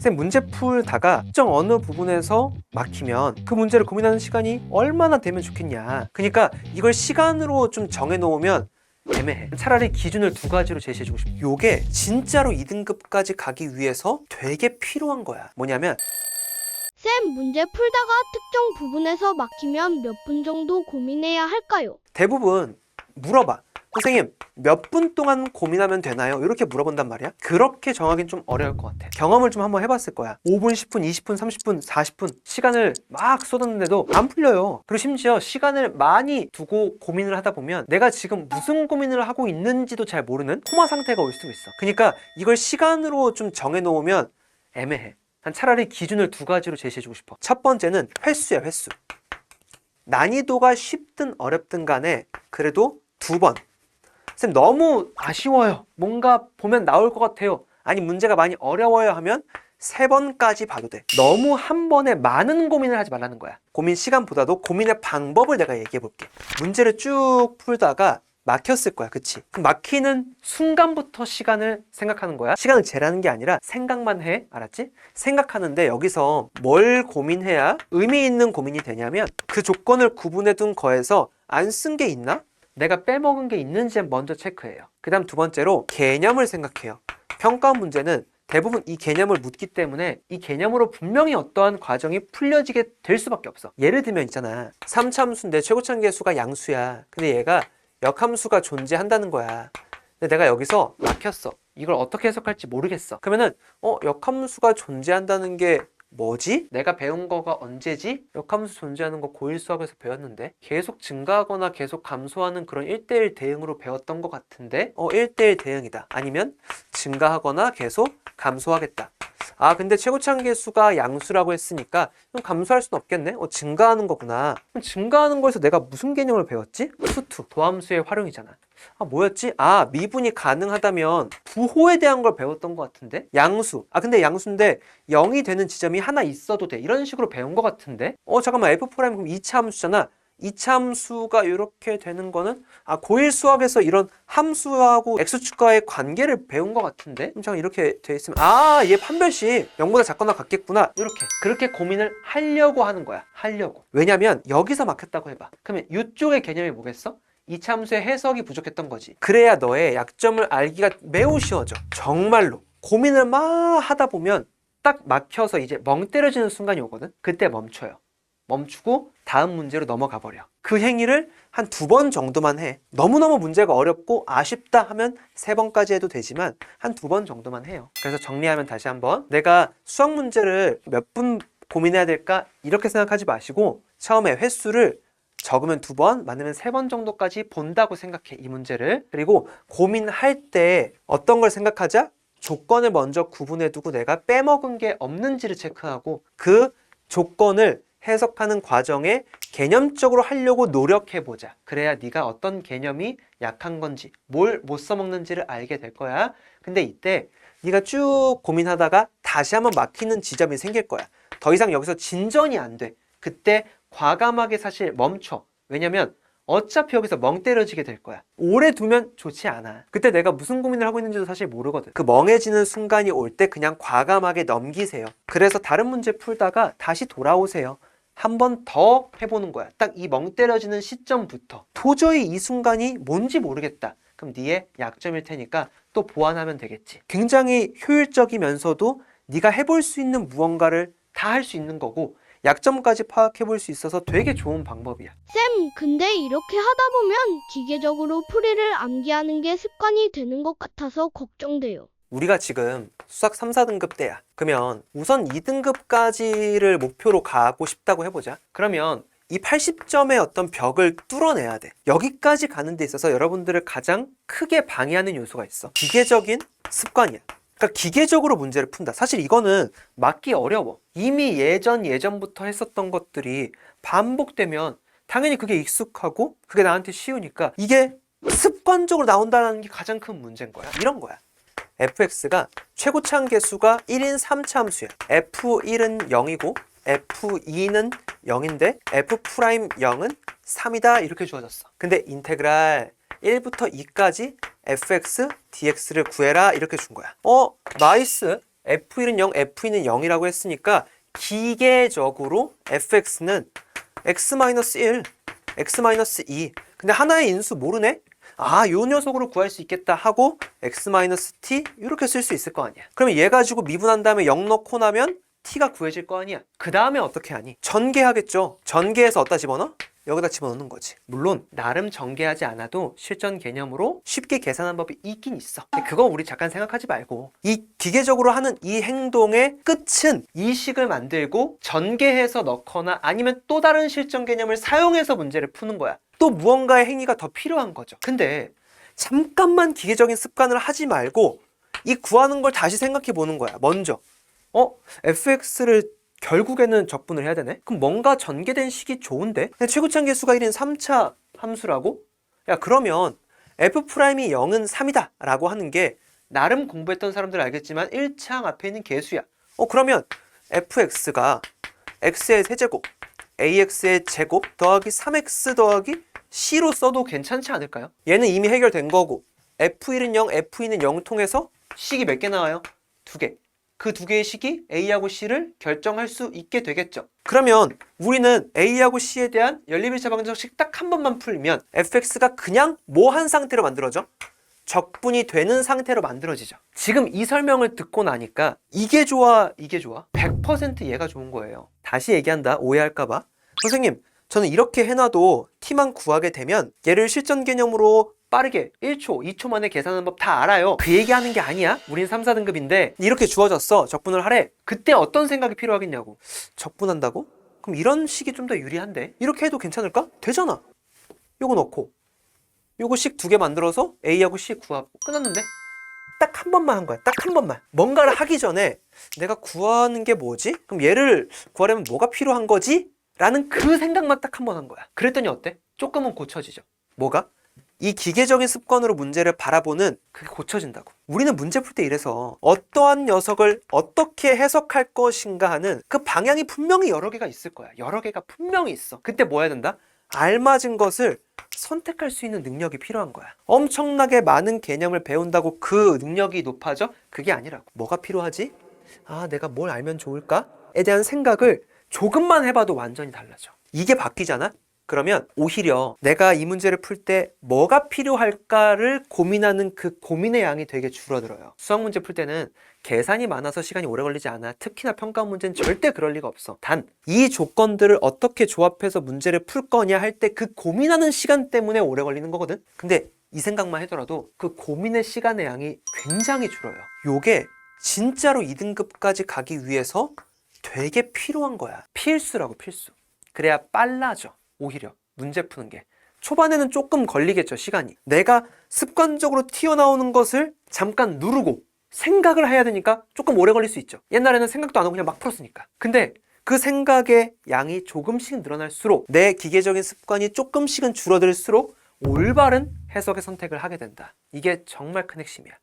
쌤, 문제 풀다가 특정 어느 부분에서 막히면 그 문제를 고민하는 시간이 얼마나 되면 좋겠냐. 그러니까 이걸 시간으로 좀 정해놓으면 애매해. 차라리 기준을 두 가지로 제시해주고 싶어. 요게 진짜로 2등급까지 가기 위해서 되게 필요한 거야. 뭐냐면 쌤, 문제 풀다가 특정 부분에서 막히면 몇 분 정도 고민해야 할까요? 대부분 물어봐. 선생님, 몇 분 동안 고민하면 되나요? 이렇게 물어본단 말이야. 그렇게 정하기는 좀 어려울 것 같아. 경험을 좀 한번 해봤을 거야. 5분, 10분, 20분, 30분, 40분 시간을 막 쏟았는데도 안 풀려요. 그리고 심지어 시간을 많이 두고 고민을 하다 보면 내가 지금 무슨 고민을 하고 있는지도 잘 모르는 코마 상태가 올 수도 있어. 그러니까 이걸 시간으로 좀 정해놓으면 애매해. 난 차라리 기준을 두 가지로 제시해주고 싶어. 첫 번째는 횟수야, 횟수. 난이도가 쉽든 어렵든 간에 그래도 2번. 쌤, 너무 아쉬워요. 뭔가 보면 나올 것 같아요. 아니, 문제가 많이 어려워요 하면 3번까지 봐도 돼. 너무 한 번에 많은 고민을 하지 말라는 거야. 고민 시간보다도 고민의 방법을 내가 얘기해 볼게. 문제를 쭉 풀다가 막혔을 거야, 그치? 그럼 막히는 순간부터 시간을 생각하는 거야. 시간을 재라는 게 아니라 생각만 해, 알았지? 생각하는데 여기서 뭘 고민해야 의미 있는 고민이 되냐면 그 조건을 구분해 둔 거에서 안 쓴 게 있나? 내가 빼먹은 게 있는지 먼저 체크해요. 그 다음 두 번째로 개념을 생각해요. 평가 문제는 대부분 이 개념을 묻기 때문에 이 개념으로 분명히 어떠한 과정이 풀려지게 될 수밖에 없어. 예를 들면 있잖아. 3차함수인데 최고차계수가 양수야. 근데 얘가 역함수가 존재한다는 거야. 근데 내가 여기서 막혔어. 이걸 어떻게 해석할지 모르겠어. 그러면은 역함수가 존재한다는 게 뭐지? 내가 배운 거가 언제지? 역함수 존재하는 거 고1 수학에서 배웠는데 계속 증가하거나 계속 감소하는 그런 1대1 대응으로 배웠던 것 같은데 1대1 대응이다. 아니면 증가하거나 계속 감소하겠다. 아, 근데 최고차함계수가 양수라고 했으니까 그럼 감소할 수는 없겠네? 증가하는 거구나. 그럼 증가하는 거에서 내가 무슨 개념을 배웠지? 수투, 도함수의 활용이잖아. 아, 뭐였지? 아, 미분이 가능하다면 부호에 대한 걸 배웠던 것 같은데? 양수. 아, 근데 양수인데 0이 되는 지점이 하나 있어도 돼. 이런 식으로 배운 것 같은데? 잠깐만, F' 그럼 2차 함수잖아. 2차 함수가 이렇게 되는 거는 고1 수학에서 이런 함수하고 x축과의 관계를 배운 것 같은데? 잠깐 이렇게 돼 있으면 얘 판별식 0보다 작거나 같겠구나. 이렇게 그렇게 고민을 하려고 하는 거야. 하려고. 왜냐면 여기서 막혔다고 해봐. 그러면 이쪽의 개념이 뭐겠어? 이차 함수의 해석이 부족했던 거지. 그래야 너의 약점을 알기가 매우 쉬워져. 정말로 고민을 막 하다 보면 딱 막혀서 이제 멍 때려지는 순간이 오거든. 그때 멈춰요. 멈추고 다음 문제로 넘어가 버려. 그 행위를 한 2번 정도만 해. 너무너무 문제가 어렵고 아쉽다 하면 3번까지 해도 되지만 한 2번 정도만 해요. 그래서 정리하면 다시 한번, 내가 수학 문제를 몇 분 고민해야 될까 이렇게 생각하지 마시고 처음에 횟수를 적으면 2번, 많으면 3번 정도까지 본다고 생각해, 이 문제를. 그리고 고민할 때 어떤 걸 생각하자? 조건을 먼저 구분해 두고 내가 빼먹은 게 없는지를 체크하고 그 조건을 해석하는 과정에 개념적으로 하려고 노력해보자. 그래야 네가 어떤 개념이 약한 건지, 뭘 못 써먹는지를 알게 될 거야. 근데 이때 네가 쭉 고민하다가 다시 한번 막히는 지점이 생길 거야. 더 이상 여기서 진전이 안 돼. 그때 과감하게 사실 멈춰. 왜냐면 어차피 여기서 멍 때려지게 될 거야. 오래 두면 좋지 않아. 그때 내가 무슨 고민을 하고 있는지도 사실 모르거든. 그 멍해지는 순간이 올 때 그냥 과감하게 넘기세요. 그래서 다른 문제 풀다가 다시 돌아오세요. 한 번 더 해보는 거야. 딱 이 멍 때려지는 시점부터. 도저히 이 순간이 뭔지 모르겠다. 그럼 네의 약점일 테니까 또 보완하면 되겠지. 굉장히 효율적이면서도 네가 해볼 수 있는 무언가를 다 할 수 있는 거고 약점까지 파악해 볼 수 있어서 되게 좋은 방법이야. 쌤, 근데 이렇게 하다 보면 기계적으로 풀이를 암기하는 게 습관이 되는 것 같아서 걱정돼요. 우리가 지금 수학 3, 4등급 때야. 그러면 우선 2등급까지를 목표로 가고 싶다고 해보자. 그러면 이 80점의 어떤 벽을 뚫어내야 돼. 여기까지 가는 데 있어서 여러분들을 가장 크게 방해하는 요소가 있어. 기계적인 습관이야. 그러니까 기계적으로 문제를 푼다. 사실 이거는 맞기 어려워. 이미 예전부터 했었던 것들이 반복되면 당연히 그게 익숙하고 그게 나한테 쉬우니까 이게 습관적으로 나온다는 게 가장 큰 문제인 거야. 이런 거야. fx가 최고차함계수가 1인 3차 함수야. f1은 0이고 f2는 0인데 f'0은 3이다 이렇게 주어졌어. 근데 인테그랄 1부터 2까지 fx, dx를 구해라 이렇게 준 거야. 나이스. F1은 0, F2는 0이라고 했으니까 기계적으로 fx는 x-1, x-2. 근데 하나의 인수 모르네? 아, 요 녀석으로 구할 수 있겠다 하고 x-t 이렇게 쓸 수 있을 거 아니야. 그러면 얘 가지고 미분한 다음에 0 넣고 나면 t가 구해질 거 아니야. 그 다음에 어떻게 하니? 전개하겠죠. 전개해서 어디다 집어넣어? 여기다 집어넣는 거지. 물론 나름 전개하지 않아도 실전 개념으로 쉽게 계산하는 법이 있긴 있어. 근데 그거 우리 잠깐 생각하지 말고 이 기계적으로 하는 이 행동의 끝은 이 식을 만들고 전개해서 넣거나 아니면 또 다른 실전 개념을 사용해서 문제를 푸는 거야. 또 무언가의 행위가 더 필요한 거죠. 근데 잠깐만 기계적인 습관을 하지 말고 이 구하는 걸 다시 생각해 보는 거야. 먼저 fx를 결국에는 적분을 해야 되네? 그럼 뭔가 전개된 식이 좋은데? 최고차 계수가 1인 3차 함수라고? 야, 그러면 f'이 0은 3이다 라고 하는 게 나름 공부했던 사람들 알겠지만 1창 앞에 있는 계수야. 그러면 fx가 x의 세제곱, ax의 제곱 더하기 3x 더하기 c로 써도 괜찮지 않을까요? 얘는 이미 해결된 거고 f1은 0, f2는 0 통해서 식이 몇 개 나와요? 2개. 그 두 개의 식이 A하고 C를 결정할 수 있게 되겠죠. 그러면 우리는 A하고 C에 대한 연립일차 방정식 딱 한 번만 풀면 fx가 그냥 뭐 한 상태로 만들어져? 적분이 되는 상태로 만들어지죠. 지금 이 설명을 듣고 나니까 이게 좋아, 이게 좋아? 100% 얘가 좋은 거예요. 다시 얘기한다, 오해할까봐. 선생님, 저는 이렇게 해놔도 t만 구하게 되면 얘를 실전 개념으로 빠르게 1초, 2초 만에 계산하는 법 다 알아요. 그 얘기하는 게 아니야. 우린 3, 4등급인데 이렇게 주어졌어. 적분을 하래. 그때 어떤 생각이 필요하겠냐고. 적분한다고? 그럼 이런 식이 좀 더 유리한데? 이렇게 해도 괜찮을까? 되잖아. 요거 넣고 요거 식 2개 만들어서 A하고 C 구하고 끝났는데? 딱 한 번만 한 거야. 딱 한 번만. 뭔가를 하기 전에 내가 구하는 게 뭐지? 그럼 얘를 구하려면 뭐가 필요한 거지? 라는 그 생각만 딱 한 번 한 거야. 그랬더니 어때? 조금은 고쳐지죠. 뭐가? 이 기계적인 습관으로 문제를 바라보는 그게 고쳐진다고. 우리는 문제 풀 때 이래서 어떠한 녀석을 어떻게 해석할 것인가 하는 그 방향이 분명히 여러 개가 있을 거야. 여러 개가 분명히 있어. 그때 뭐 해야 된다? 알맞은 것을 선택할 수 있는 능력이 필요한 거야. 엄청나게 많은 개념을 배운다고 그 능력이 높아져? 그게 아니라고. 뭐가 필요하지? 아, 내가 뭘 알면 좋을까?에 대한 생각을 조금만 해봐도 완전히 달라져. 이게 바뀌잖아? 그러면 오히려 내가 이 문제를 풀 때 뭐가 필요할까를 고민하는 그 고민의 양이 되게 줄어들어요. 수학 문제 풀 때는 계산이 많아서 시간이 오래 걸리지 않아. 특히나 평가 문제는 절대 그럴 리가 없어. 단 이 조건들을 어떻게 조합해서 문제를 풀 거냐 할 때 그 고민하는 시간 때문에 오래 걸리는 거거든. 근데 이 생각만 하더라도 그 고민의 시간의 양이 굉장히 줄어요. 요게 진짜로 2등급까지 가기 위해서 되게 필요한 거야. 필수라고, 필수. 그래야 빨라져. 오히려 문제 푸는 게 초반에는 조금 걸리겠죠. 시간이 내가 습관적으로 튀어나오는 것을 잠깐 누르고 생각을 해야 되니까 조금 오래 걸릴 수 있죠. 옛날에는 생각도 안 하고 그냥 막 풀었으니까. 근데 그 생각의 양이 조금씩 늘어날수록 내 기계적인 습관이 조금씩은 줄어들수록 올바른 해석의 선택을 하게 된다. 이게 정말 큰 핵심이야.